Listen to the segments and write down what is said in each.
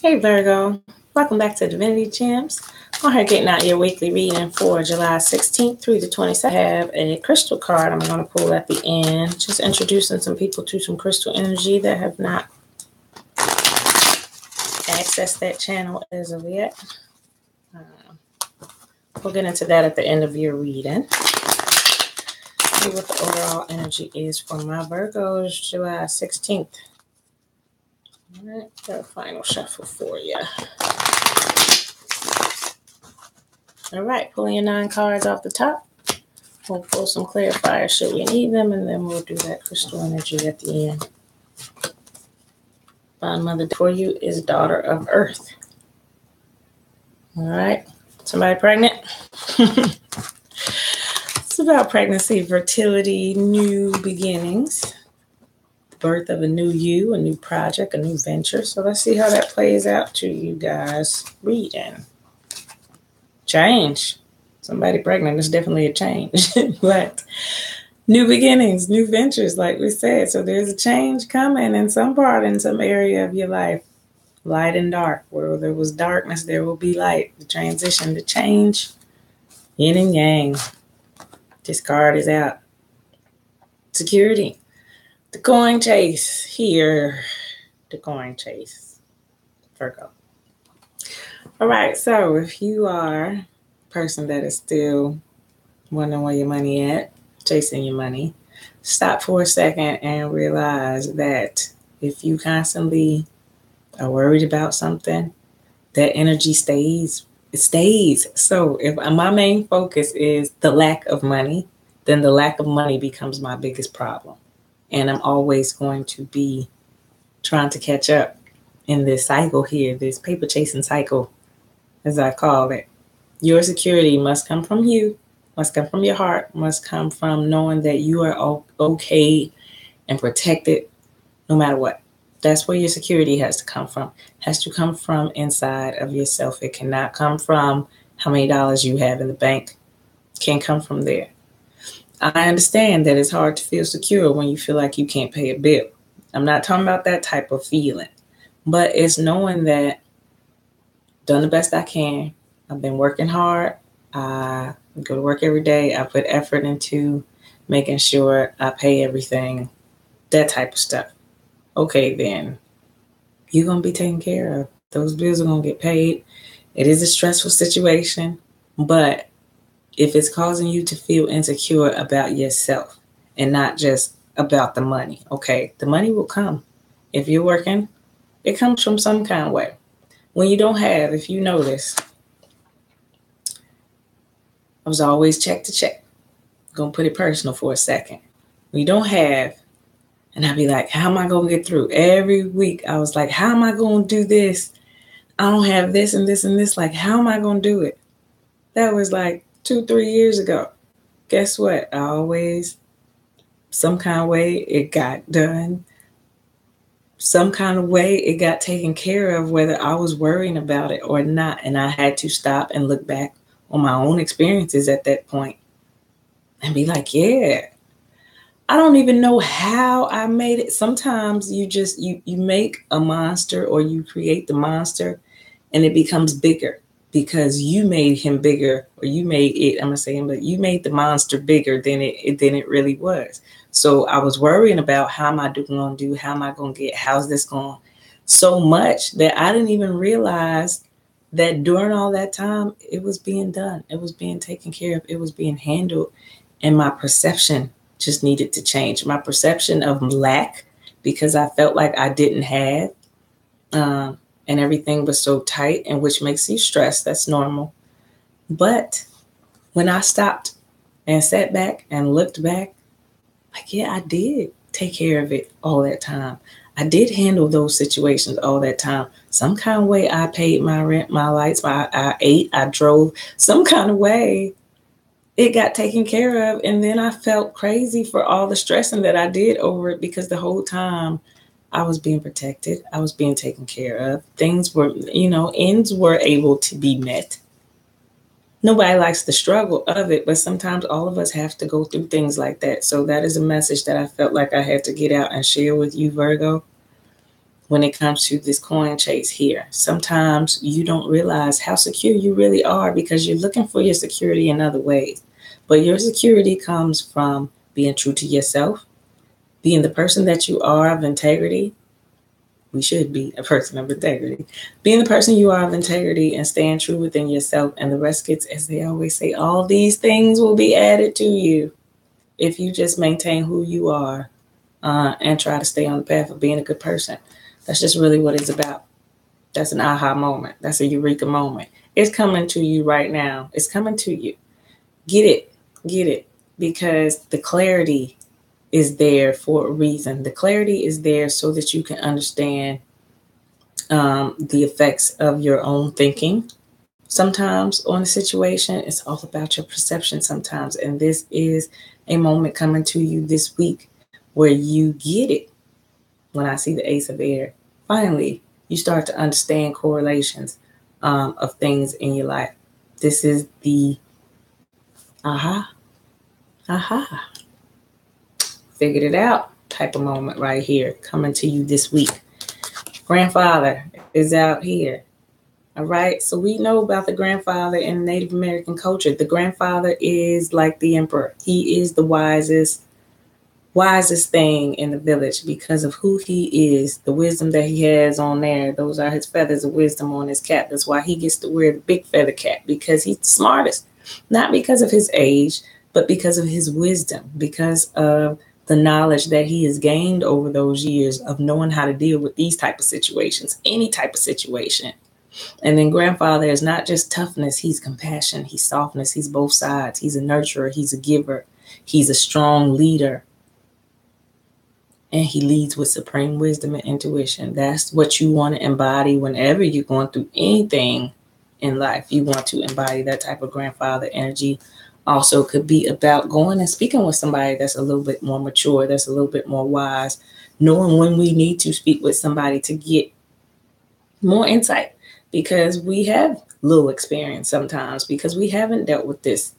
Hey Virgo, welcome back to Divinity Gems. I'm here getting out your weekly reading for July 16th through the 22nd. I have a crystal card I'm going to pull at the end, just introducing some people to some crystal energy that have not accessed that channel as of yet. We'll get into that at the end of your reading. See what the overall energy is for my Virgos July 16th. All right, got a final shuffle for you. All right, pulling your 9 cards off the top. We'll pull some clarifiers should we need them, and then we'll do that crystal energy at the end. Bond mother for you is Daughter of Earth. All right, somebody pregnant? It's about pregnancy, fertility, new beginnings, birth of a new you, a new project, a new venture. So let's see how that plays out to you guys reading. Change. Somebody pregnant is definitely a change, but new beginnings, new ventures, like we said. So there's a change coming in some part, in some area of your life. Light and dark. Where there was darkness, there will be light. The transition, the change, yin and yang. This card is out. Security. The coin chase here. The coin chase. Virgo. All right, so if you are a person that is still wondering where your money at, chasing your money, stop for a second and realize that if you constantly are worried about something, that energy stays. It stays. So if my main focus is the lack of money, then the lack of money becomes my biggest problem. And I'm always going to be trying to catch up in this cycle here, this paper chasing cycle, as I call it. Your security must come from you, must come from your heart, must come from knowing that you are okay and protected no matter what. That's where your security has to come from. It has to come from inside of yourself. It cannot come from how many dollars you have in the bank. It can't come from there. I understand that it's hard to feel secure when you feel like you can't pay a bill. I'm not talking about that type of feeling, but it's knowing that I've done the best I can. I've been working hard. I go to work every day. I put effort into making sure I pay everything, that type of stuff. Okay, then you're going to be taken care of. Those bills are going to get paid. It is a stressful situation, but if it's causing you to feel insecure about yourself and not just about the money, okay, the money will come. If you're working, it comes from some kind of way. When you don't have, if you notice, I was always check to check. I'm going to put it personal for a second. When you don't have, and I'd be like, how am I going to get through? Every week I was like, how am I going to do this? I don't have this and this and this. Like, how am I going to do it? That was like 2-3 years ago. Guess what? I always, some kind of way it got done. Some kind of way it got taken care of, whether I was worrying about it or not. And I had to stop and look back on my own experiences at that point and be like, yeah, I don't even know how I made it. Sometimes you just, you make a monster, or you create the monster and it becomes bigger because you made him bigger, or you made it, I'm going to say him, but you made the monster bigger than it really was. So I was worrying about how am I going to do, how am I going to get, how's this going, so much that I didn't even realize that during all that time, it was being done. It was being taken care of. It was being handled. And my perception just needed to change. My perception of lack, because I felt like I didn't have, and everything was so tight, and which makes you stressed. That's normal. But when I stopped and sat back and looked back, like, yeah, I did take care of it all that time. I did handle those situations all that time. Some kind of way I paid my rent, my lights, I ate, I drove. Some kind of way it got taken care of. And then I felt crazy for all the stressing that I did over it, because the whole time I was being protected. I was being taken care of. Things were, ends were able to be met. Nobody likes the struggle of it, but sometimes all of us have to go through things like that. So that is a message that I felt like I had to get out and share with you, Virgo. when it comes to this coin chase here. Sometimes you don't realize how secure you really are because you're looking for your security in other ways. But your security comes from being true to yourself, being the person that you are of integrity. We should be a person of integrity. Being the person you are of integrity and staying true within yourself, and the rest gets, as they always say, all these things will be added to you if you just maintain who you are and try to stay on the path of being a good person. That's just really what it's about. That's an aha moment. That's a eureka moment. It's coming to you right now. It's coming to you. Get it. Get it. Because the clarity is there for a reason. The clarity is there so that you can understand the effects of your own thinking. Sometimes on a situation, it's all about your perception sometimes. And this is a moment coming to you this week where you get it. When I see the Ace of Air, finally, you start to understand correlations of things in your life. This is the aha, figured it out type of moment right here coming to you this week. Grandfather is out here. All right. So we know about the grandfather in Native American culture. The grandfather is like the emperor. He is the wisest thing in the village because of who he is, the wisdom that he has on there. Those are his feathers of wisdom on his cap. That's why he gets to wear the big feather cap, because he's the smartest, not because of his age, but because of his wisdom, because of the knowledge that he has gained over those years of knowing how to deal with these type of situations, any type of situation. And then grandfather is not just toughness. He's compassion. He's softness. He's both sides. He's a nurturer. He's a giver. He's a strong leader. And he leads with supreme wisdom and intuition. That's what you want to embody whenever you're going through anything in life. You want to embody that type of grandfather energy. Also could be about going and speaking with somebody that's a little bit more mature, that's a little bit more wise, knowing when we need to speak with somebody to get more insight, because we have little experience sometimes, because we haven't dealt with this.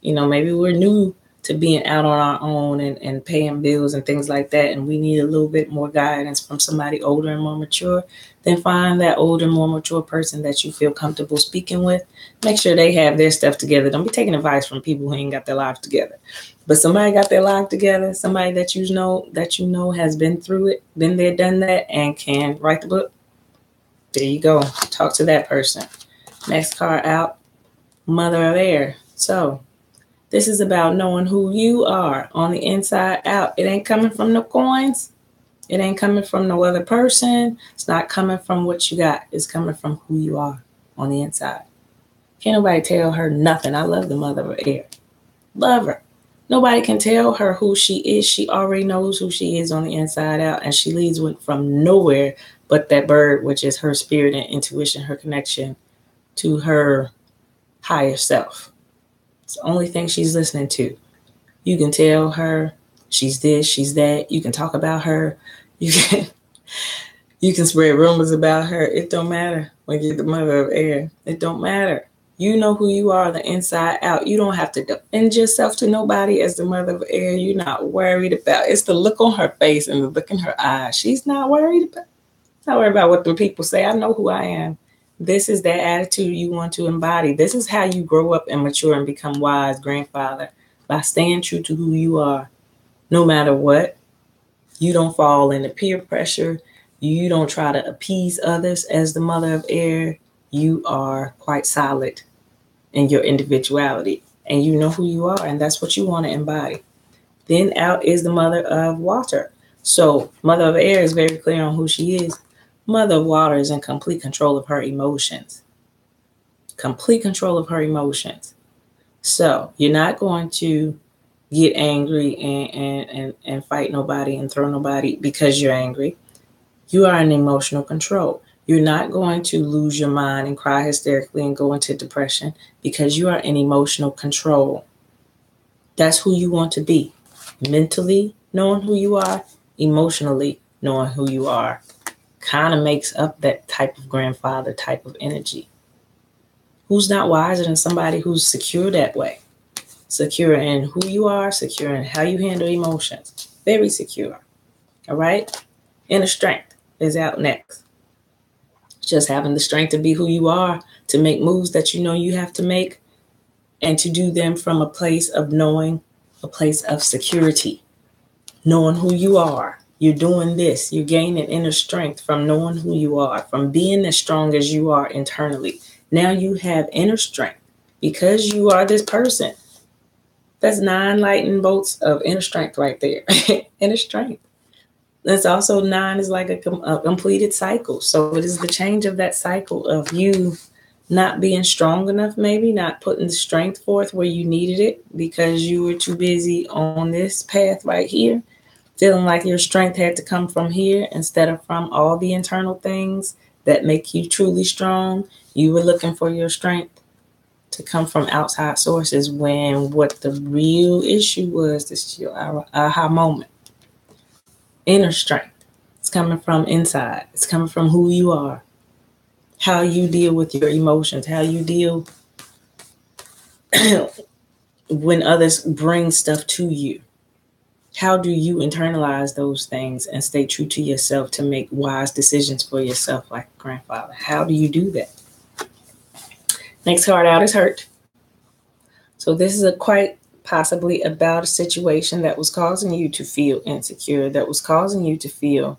Maybe we're new to being out on our own and paying bills and things like that, and we need a little bit more guidance from somebody older and more mature. Then find that older, more mature person that you feel comfortable speaking with. Make sure they have their stuff together. Don't be taking advice from people who ain't got their lives together. But somebody got their life together, somebody that you know has been through it, been there, done that, and can write the book. There you go. Talk to that person. Next card out, Mother of Air. So this is about knowing who you are on the inside out. It ain't coming from no coins. It ain't coming from no other person. It's not coming from what you got. It's coming from who you are on the inside. Can't nobody tell her nothing. I love the Mother of Air. Love her. Nobody can tell her who she is. She already knows who she is on the inside out, and she leads from nowhere but that bird, which is her spirit and intuition, her connection to her higher self. It's the only thing she's listening to. You can tell her she's this, she's that. You can talk about her. You can spread rumors about her. It don't matter when you're the Mother of Air. It don't matter. You know who you are, the inside out. You don't have to defend yourself to nobody as the Mother of Air. You're not worried about. It's the look on her face and the look in her eyes. She's not worried about what the people say. I know who I am. This is that attitude you want to embody. This is how you grow up and mature and become wise, grandfather, by staying true to who you are. No matter what, you don't fall into peer pressure. You don't try to appease others as the Mother of Air. You are quite solid in your individuality, and you know who you are, and that's what you want to embody. Then out is the Mother of Water. So Mother of Air is very clear on who she is. Mother of Water is in complete control of her emotions. Complete control of her emotions. So you're not going to get angry and fight nobody and throw nobody because you're angry. You are in emotional control. You're not going to lose your mind and cry hysterically and go into depression because you are in emotional control. That's who you want to be. Mentally knowing who you are, emotionally knowing who you are. Kind of makes up that type of grandfather type of energy. Who's not wiser than somebody who's secure that way? Secure in who you are, secure in how you handle emotions. Very secure. All right? Inner strength. is out next. Just having the strength to be who you are, to make moves that you know you have to make, and to do them from a place of knowing, a place of security, knowing who you are. You're doing this. You're gaining inner strength from knowing who you are, from being as strong as you are internally. Now you have inner strength because you are this person. That's 9 lightning bolts of inner strength right there. Inner strength. That's also 9 is like a completed cycle. So it is the change of that cycle of you not being strong enough, maybe not putting the strength forth where you needed it because you were too busy on this path right here, feeling like your strength had to come from here instead of from all the internal things that make you truly strong. You were looking for your strength to come from outside sources when what the real issue was, this is your aha moment. Inner strength. It's coming from inside. It's coming from who you are, how you deal with your emotions, how you deal when others bring stuff to you. How do you internalize those things and stay true to yourself to make wise decisions for yourself like a grandfather? How do you do that? Next card out is hurt. So this is quite possibly about a situation that was causing you to feel insecure, that was causing you to feel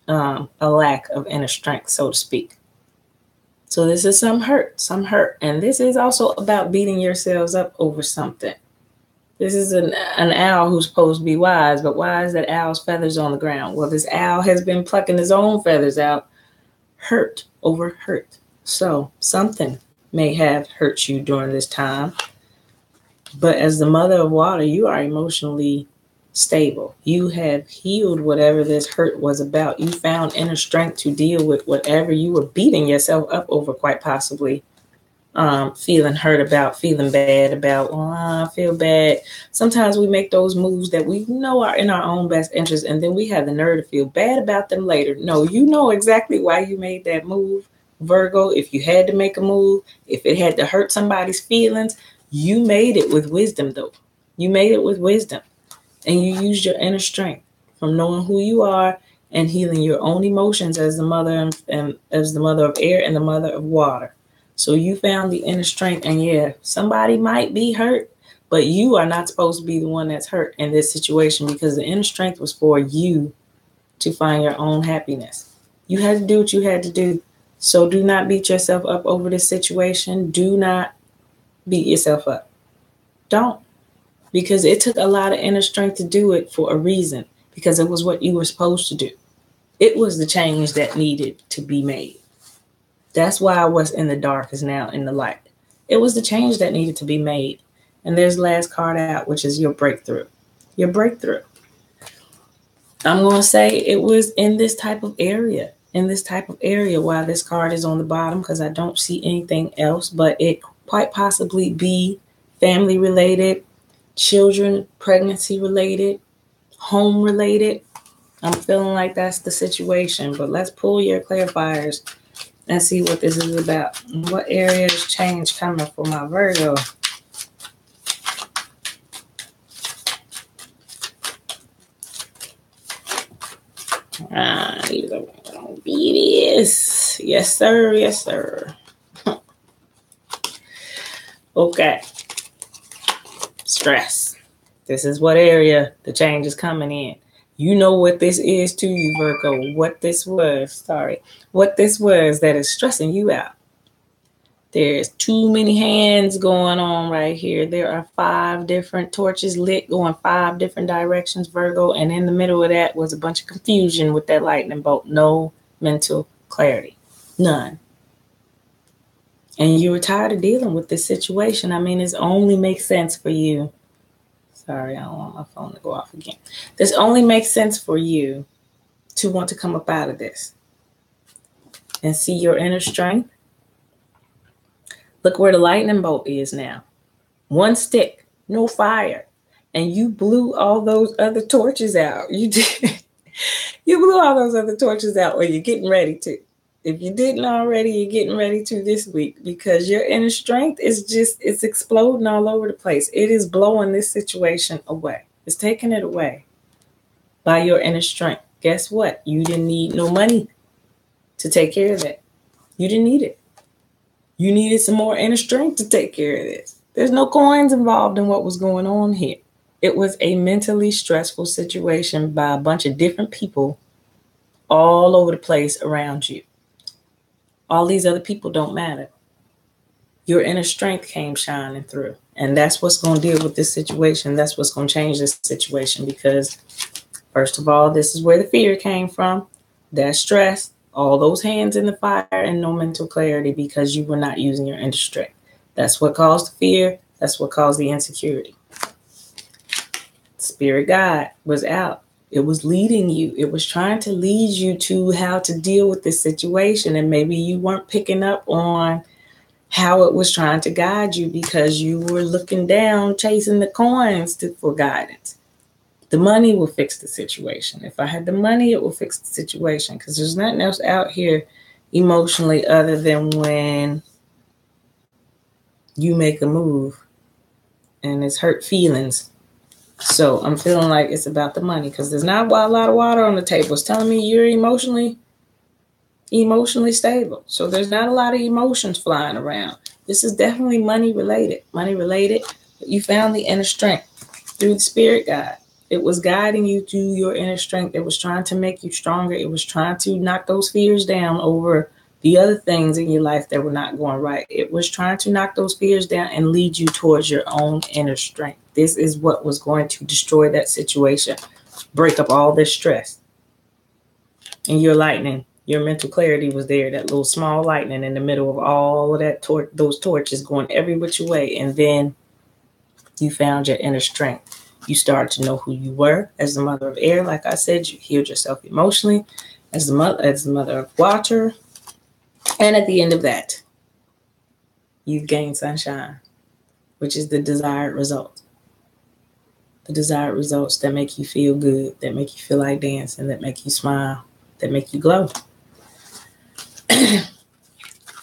a lack of inner strength, so to speak. So this is some hurt. And this is also about beating yourselves up over something. This is an owl who's supposed to be wise, but why is that owl's feathers on the ground? Well, this owl has been plucking his own feathers out, hurt over hurt. So something may have hurt you during this time. But as the mother of water, you are emotionally stable. You have healed whatever this hurt was about. You found inner strength to deal with whatever you were beating yourself up over, quite possibly. Feeling hurt about, feeling bad about, I feel bad. Sometimes we make those moves that we know are in our own best interest, and then we have the nerve to feel bad about them later. No, you know exactly why you made that move, Virgo. If you had to make a move, if it had to hurt somebody's feelings, you made it with wisdom, though. You made it with wisdom, and you used your inner strength from knowing who you are and healing your own emotions as the mother and as the mother of air and the mother of water. So you found the inner strength, and yeah, somebody might be hurt, but you are not supposed to be the one that's hurt in this situation because the inner strength was for you to find your own happiness. You had to do what you had to do. So do not beat yourself up over this situation. Do not beat yourself up. Don't. Because it took a lot of inner strength to do it for a reason, because it was what you were supposed to do. It was the change that needed to be made. That's why what's in the dark is now in the light. It was the change that needed to be made. And there's the last card out, which is your breakthrough. Your breakthrough. I'm going to say it was in this type of area. Why this card is on the bottom, because I don't see anything else, but it quite possibly be family related, children, pregnancy related, home related. I'm feeling like that's the situation, but let's pull your clarifiers and see what this is about. What area is change coming for my Virgo? These are gonna be this. Yes, sir. Yes, sir. Okay. Stress. This is what area the change is coming in. You know what this is to you, Virgo. What this was that is stressing you out. There's too many hands going on right here. There are 5 different torches lit going 5 different directions, Virgo. And in the middle of that was a bunch of confusion with that lightning bolt. No mental clarity. None. And you were tired of dealing with this situation. I mean, it only makes sense for you. Sorry, I don't want my phone to go off again. This only makes sense for you to want to come up out of this and see your inner strength. Look where the lightning bolt is now. 1 stick, no fire. And you blew all those other torches out. You did. You blew all those other torches out, or you're getting ready to. If you didn't already, you're getting ready to this week, because your inner strength is it's exploding all over the place. It is blowing this situation away. It's taking it away by your inner strength. guess what? You didn't need no money to take care of that. You didn't need it. You needed some more inner strength to take care of this. There's no coins involved in what was going on here. It was a mentally stressful situation by a bunch of different people all over the place around you. All these other people don't matter. Your inner strength came shining through. And that's what's going to deal with this situation. That's what's going to change this situation, because first of all, this is where the fear came from. That stress, all those hands in the fire, and no mental clarity because you were not using your inner strength. That's what caused the fear. That's what caused the insecurity. Spirit guide was out. It was leading you. It was trying to lead you to how to deal with this situation. And maybe you weren't picking up on how it was trying to guide you because you were looking down, chasing the coins for guidance. The money will fix the situation. If I had the money, it will fix the situation, because there's nothing else out here emotionally other than when you make a move and it's hurt feelings. So I'm feeling like it's about the money, because there's not a lot of water on the table. It's telling me you're emotionally stable. So there's not a lot of emotions flying around. This is definitely money related. But you found the inner strength through the spirit guide. It was guiding you to your inner strength. It was trying to make you stronger. It was trying to knock those fears down over the other things in your life that were not going right. It was trying to knock those fears down and lead you towards your own inner strength. This is what was going to destroy that situation, break up all this stress. And your lightning, your mental clarity was there, that little small lightning in the middle of all of that those torches going every which way. And then you found your inner strength. You started to know who you were as the mother of air. Like I said, you healed yourself emotionally as the mother of water. And at the end of that, you've gained sunshine, which is the desired result. The desired results that make you feel good, that make you feel like dancing, that make you smile, that make you glow.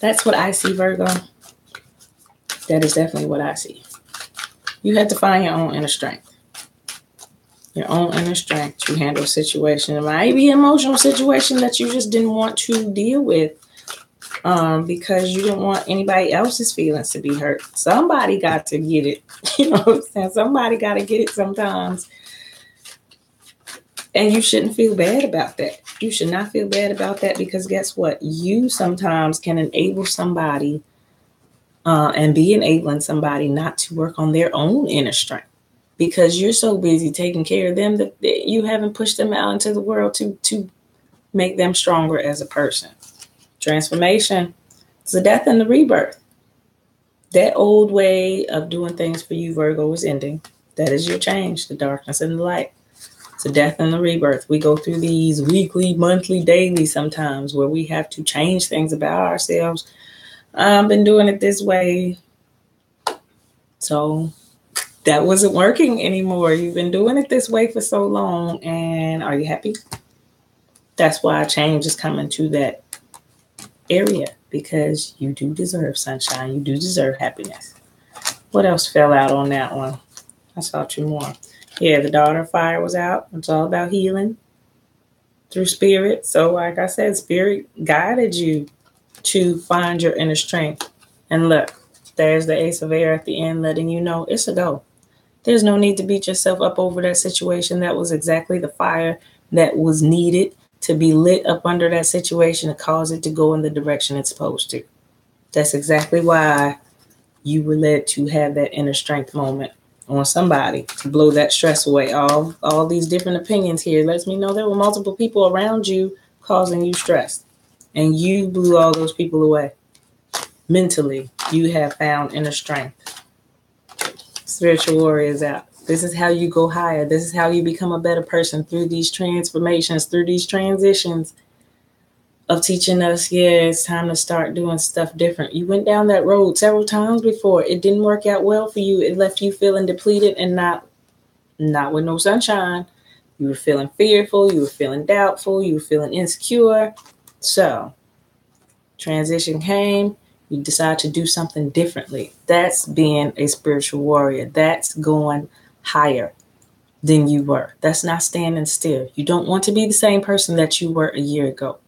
That's what I see, Virgo. That is definitely what I see. You had to find your own inner strength. Your own inner strength to handle a situation. It might be an emotional situation that you just didn't want to deal with because you didn't want anybody else's feelings to be hurt. Somebody got to get it. You know what I'm saying? Somebody got to get it sometimes. And you shouldn't feel bad about that. You should not feel bad about that, because guess what? You sometimes can enable somebody and be enabling somebody not to work on their own inner strength, because you're so busy taking care of them that you haven't pushed them out into the world to make them stronger as a person. Transformation is the death and the rebirth. That old way of doing things for you, Virgo, is ending. That is your change, the darkness and the light. It's a death and the rebirth. We go through these weekly, monthly, daily sometimes where we have to change things about ourselves. I've been doing it this way. So that wasn't working anymore. You've been doing it this way for so long. And are you happy? That's why change is coming to that area, because you do deserve sunshine. You do deserve happiness. What else fell out on that one? I saw two more. Yeah, the daughter of fire was out. It's all about healing through spirit. So like I said, spirit guided you to find your inner strength. And look, there's the ace of air at the end letting you know it's a go. There's no need to beat yourself up over that situation. That was exactly the fire that was needed to be lit up under that situation to cause it to go in the direction it's supposed to. That's exactly why you were led to have that inner strength moment on somebody to blow that stress away. All these different opinions here lets me know there were multiple people around you causing you stress, and you blew all those people away. Mentally, you have found inner strength. Spiritual warriors out. This is how you go higher. This is how you become a better person, through these transformations, through these transitions of teaching us, yeah, it's time to start doing stuff different. You went down that road several times before. It didn't work out well for you. It left you feeling depleted and not with no sunshine. You were feeling fearful. You were feeling doubtful. You were feeling insecure. So transition came. You decide to do something differently. That's being a spiritual warrior. That's going higher. than you were. That's not standing still. You don't want to be the same person that you were a year ago,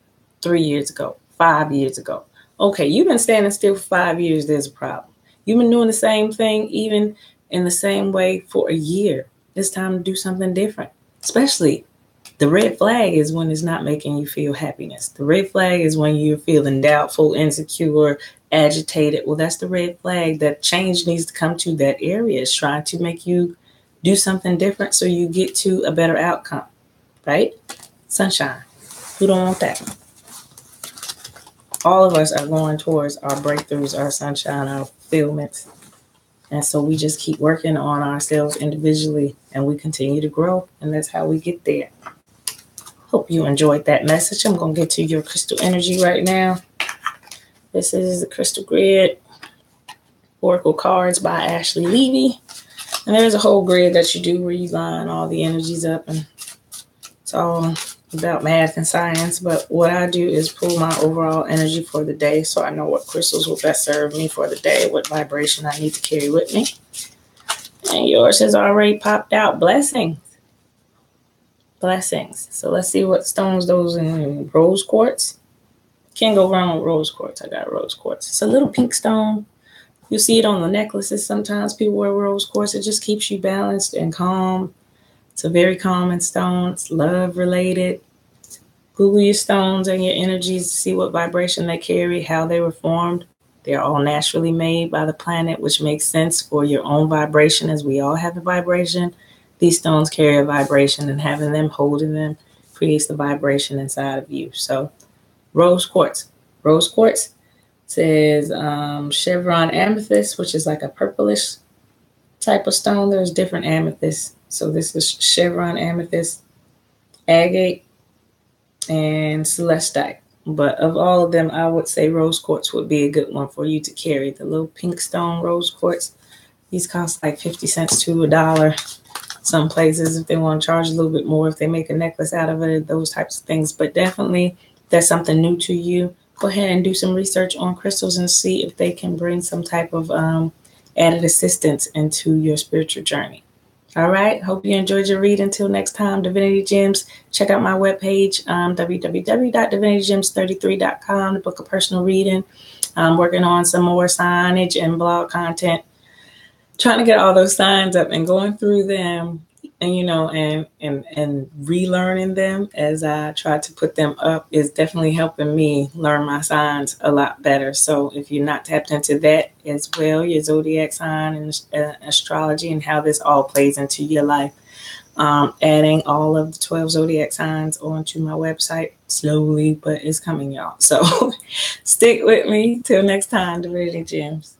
3 years ago, 5 years ago. Okay, you've been standing still for 5 years, there's a problem. You've been doing the same thing, even in the same way for a year. It's time to do something different. Especially the red flag is when it's not making you feel happiness. The red flag is when you're feeling doubtful, insecure, agitated. Well, that's the red flag that change needs to come to that area. It's trying to make you do something different so you get to a better outcome, right? Sunshine. Who don't want that? All of us are going towards our breakthroughs, our sunshine, our fulfillments. And so we just keep working on ourselves individually and we continue to grow. And that's how we get there. Hope you enjoyed that message. I'm going to get to your crystal energy right now. This is the Crystal Grid Oracle Cards by Ashley Levy. And there's a whole grid that you do where you line all the energies up. And it's all about math and science. But what I do is pull my overall energy for the day so I know what crystals will best serve me for the day, what vibration I need to carry with me. And yours has already popped out. Blessings. Blessings. So let's see what stones those in. Rose quartz. Can't go wrong with rose quartz. I got rose quartz. It's a little pink stone. You see it on the necklaces. Sometimes people wear rose quartz. It just keeps you balanced and calm. It's a very calming stone. It's love related. Google your stones and your energies. See what vibration they carry, how they were formed. They're all naturally made by the planet, which makes sense for your own vibration, as we all have a vibration. These stones carry a vibration, and having them, holding them, creates the vibration inside of you. So rose quartz. Rose quartz says chevron amethyst, which is like a purplish type of stone. There's different amethysts. So this is chevron amethyst, agate, and celestite. But of all of them, I would say rose quartz would be a good one for you to carry. The little pink stone rose quartz, these cost like 50 cents to $1. Some places, if they want to charge a little bit more, if they make a necklace out of it, those types of things. But definitely, that's something new to you. Go ahead and do some research on crystals and see if they can bring some type of added assistance into your spiritual journey. All right. Hope you enjoyed your read. Until next time, Divinity Gems. Check out my webpage, www.divinitygems33.com, to book a personal reading. I'm working on some more signage and blog content, trying to get all those signs up and going through them and, and relearning them as I try to put them up is definitely helping me learn my signs a lot better. So if you're not tapped into that as well, your zodiac sign and astrology and how this all plays into your life, adding all of the 12 zodiac signs onto my website slowly, but it's coming, y'all. So stick with me till next time, Divinity Gems.